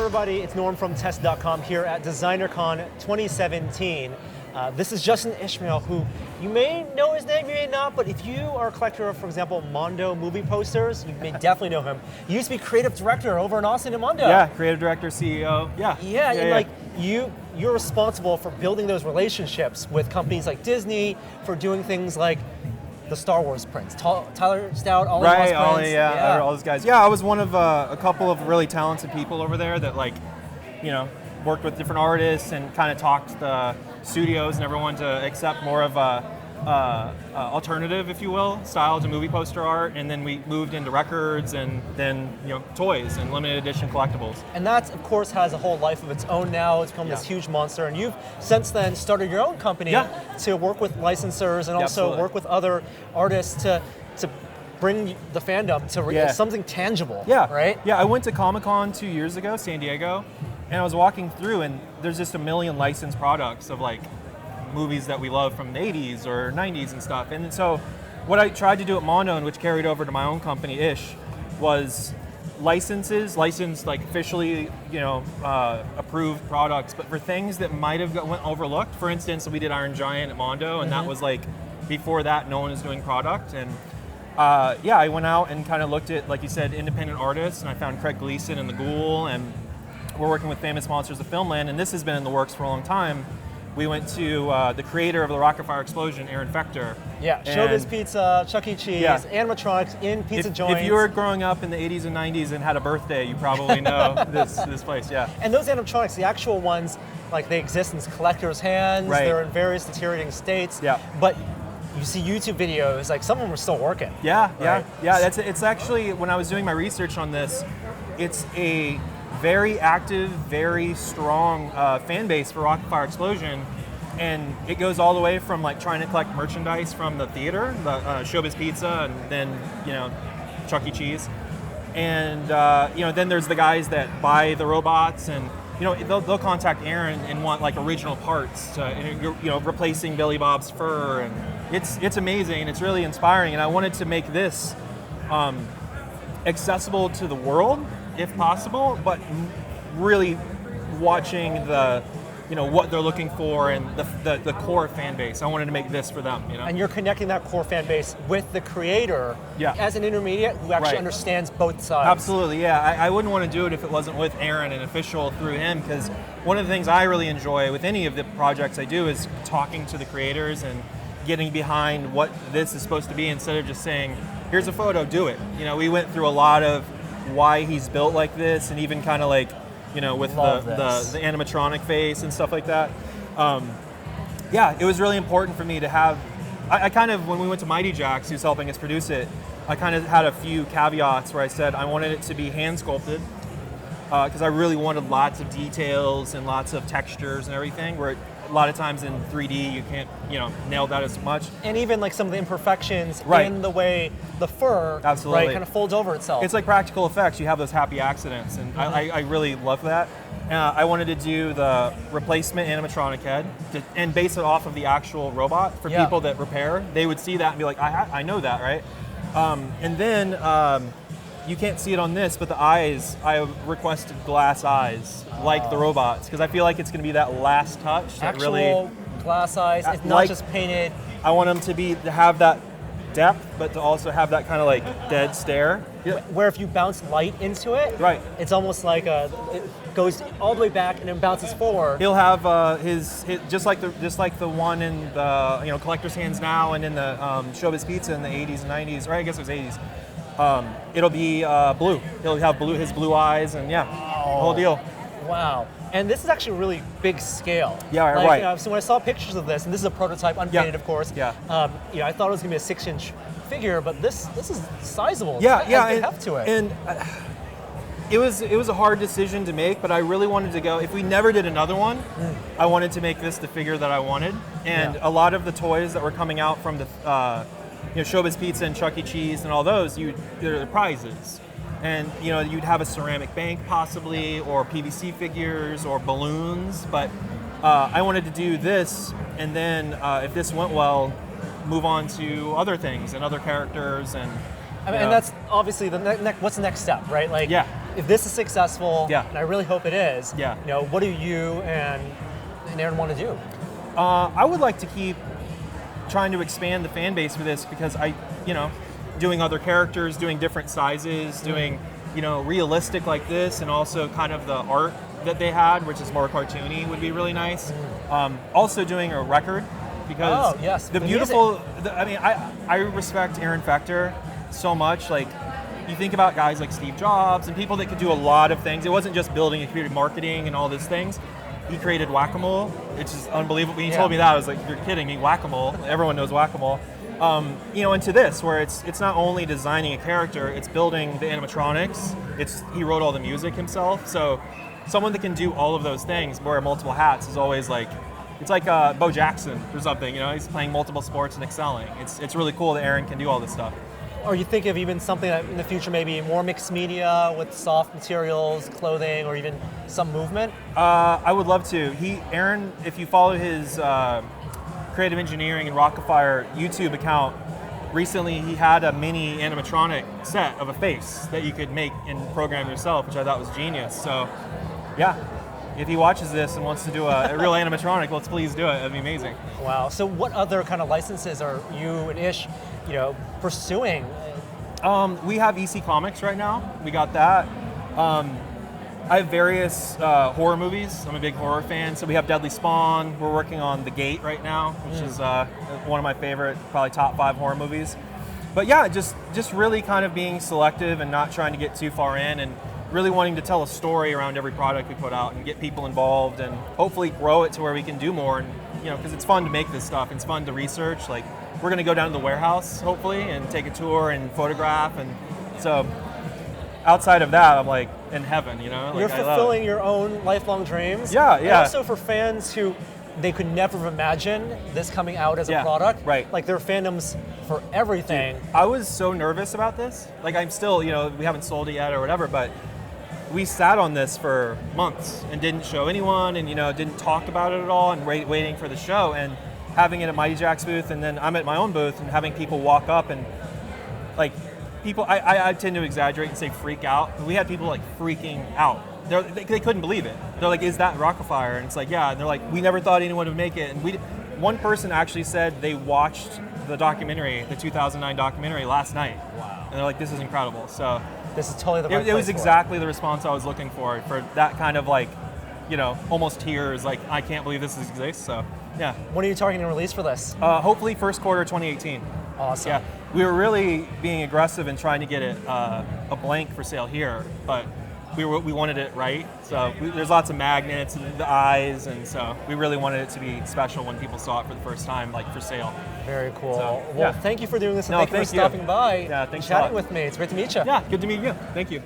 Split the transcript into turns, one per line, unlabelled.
everybody, it's Norm from Test.com here at DesignerCon 2017. This is Justin Ishmael, who you may know his name, you may not, but if you are a collector of, for example, Mondo movie posters, you may definitely know him. He used to be creative director over in Austin at Mondo.
Yeah, creative director, CEO,
like you're responsible for building those relationships with companies like Disney, for doing things like the Star Wars prints. Tyler Stout, Ollie Moss prints.
Ollie, all those guys. Yeah, I was one of a couple of really talented people over there that worked with different artists and kind of talked the studios and everyone to accept more of a alternative, if you will, style to movie poster art, and then we moved into records and then toys and limited edition collectibles.
And that, of course, has a whole life of its own now. It's become this huge monster, and you've since then started your own company to work with licensors and also work with other artists to bring the fandom to something tangible. Right?
Yeah, I went to Comic-Con 2 years ago, San Diego, and I was walking through, and there's just a million licensed products of movies that we love from the 80s or 90s and stuff. And so what I tried to do at Mondo, and which carried over to my own company, Ish, was licensed officially approved products, but for things that might have went overlooked. For instance, we did Iron Giant at Mondo, and that was before that no one was doing product. And I went out and kind of looked at, like you said, independent artists, and I found Craig Gleason and The Ghoul, and we're working with Famous Monsters of Filmland, and this has been in the works for a long time. We went to the creator of the Rock-afire Explosion, Aaron Fector.
Yeah, Showbiz Pizza, Chuck E. Cheese, animatronics in pizza joints.
If you were growing up in the 80s and 90s and had a birthday, you probably know this place,
And those animatronics, the actual ones, they exist in collectors' hands. Right. They're in various deteriorating states.
Yeah.
But you see YouTube videos, some of them are still working.
Yeah. It's actually, when I was doing my research on this, it's a very active, very strong fan base for Rock-afire Explosion, and it goes all the way from trying to collect merchandise from the theater, the Showbiz Pizza, and then Chuck E. Cheese, and then there's the guys that buy the robots, and they'll contact Aaron and want original parts, replacing Billy Bob's fur, and it's amazing. It's really inspiring, and I wanted to make this accessible to the world, if possible, but really watching the what they're looking for and the core fan base. I wanted to make this for them.
And you're connecting that core fan base with the creator as an intermediate who actually understands both sides.
Absolutely, yeah. I wouldn't want to do it if it wasn't with Aaron and official through him, because one of the things I really enjoy with any of the projects I do is talking to the creators and getting behind what this is supposed to be, instead of just saying, here's a photo, do it. We went through a lot of why he's built like this, and even kind of with the animatronic face and stuff like that. It was really important for me to have, I kind of, when we went to Mighty Jax, who's helping us produce it, I kind of had a few caveats where I said I wanted it to be hand sculpted, because I really wanted lots of details and lots of textures and everything, where a lot of times in 3D you can't nail that as much.
And even some of the imperfections in the way the fur kind of folds over itself.
It's like practical effects. You have those happy accidents, and I really love that. I wanted to do the replacement animatronic head and base it off of the actual robot for people that repair. They would see that and be like, I know that, right? And then you can't see it on this, but the eyes, I requested glass eyes, like the robots, because I feel like it's going to be that last touch.
Actual glass eyes, it's not just painted.
I want them to have that depth, but to also have that kind of dead stare.
Where if you bounce light into it, it's almost it goes all the way back and then bounces forward.
He'll have his just like the one in the collector's hands now, and in the Showbiz Pizza in the 80s and 90s, or I guess it was 80s. It'll be blue. He'll have his blue eyes, and the whole deal.
Wow. And this is actually really big scale.
Yeah, right.
So when I saw pictures of this, and this is a prototype, unpainted, of course.
Yeah.
I thought it was going to be a 6-inch figure, but this is sizable.
Yeah,
it has good heft to it.
And it was a hard decision to make, but I really wanted to go. If we never did another one, I wanted to make this the figure that I wanted. And a lot of the toys that were coming out from the Showbiz Pizza and Chuck E. Cheese and all those, they're the prizes. And you'd have a ceramic bank possibly, or PVC figures, or balloons. But I wanted to do this, and then if this went well, move on to other things and other characters, and
I mean, and that's obviously what's the next step, right? Like, if this is successful, and I really hope it is, what do you and Aaron want to do?
I would like to keep trying to expand the fan base for this because doing other characters, doing different sizes, doing realistic like this, and also kind of the art that they had, which is more cartoony, would be really nice. Also doing a record because the beautiful. I respect Aaron Fechter so much. Like, you think about guys like Steve Jobs and people that could do a lot of things. It wasn't just building and creating marketing and all these things. He created Whack-A-Mole, which is unbelievable. When he told me that, I was like, "You're kidding me! Whack-A-Mole! Everyone knows Whack-A-Mole." Into this, where it's not only designing a character, it's building the animatronics. He wrote all the music himself. So someone that can do all of those things, wear multiple hats, is always like, it's like Bo Jackson or something. He's playing multiple sports and excelling. It's really cool that Aaron can do all this stuff.
Or you think of even something that in the future, maybe more mixed media with soft materials, clothing, or even some movement?
I would love to. Aaron, if you follow his creative engineering and Rock-afire YouTube account, recently he had a mini animatronic set of a face that you could make and program yourself, which I thought was genius. So, if he watches this and wants to do a real animatronic, let's please do it. That'd be amazing.
Wow. So what other kind of licenses are you and Ish, pursuing?
We have EC Comics right now. We got that. I have various horror movies. I'm a big horror fan, so we have Deadly Spawn. We're working on The Gate right now, which is one of my favorite, probably top 5 horror movies. But just really kind of being selective and not trying to get too far in, and really wanting to tell a story around every product we put out and get people involved and hopefully grow it to where we can do more. And because it's fun to make this stuff, it's fun to research. Like, we're going to go down to the warehouse hopefully and take a tour and photograph, and so outside of that, I'm like in heaven. Like,
you're fulfilling your own lifelong dreams.
And
also for fans who they could never have imagined this coming out as a product.
Right.
Like, there are fandoms for everything.
Dude, I was so nervous about this. Like, I'm still, we haven't sold it yet or whatever, but we sat on this for months and didn't show anyone, and didn't talk about it at all, and waiting for the show, and having it at Mighty Jack's booth, and then I'm at my own booth, and having people walk up and like people. I tend to exaggerate and say freak out. We had people like freaking out. They couldn't believe it. They're like, "Is that Rock-afire?" And it's like, "Yeah." And they're like, "We never thought anyone would make it." And one person actually said they watched the documentary, the 2009 documentary, last night.
Wow.
And they're like, "This is incredible." So
this is totally the right
It was exactly the response I was looking for that kind of like, almost tears. Like, I can't believe this exists. So yeah.
When are you targeting a release for this?
Hopefully first quarter 2018.
Awesome.
Yeah, we were really being aggressive and trying to get it a blank for sale here, but we wanted it right. So there's lots of magnets and the eyes, and so we really wanted it to be special when people saw it for the first time, like for sale.
Very cool.
So,
well, thank you for doing this, and thank you for stopping by and
thanks
chatting with me. It's great to meet you.
Yeah, good to meet you. Thank you.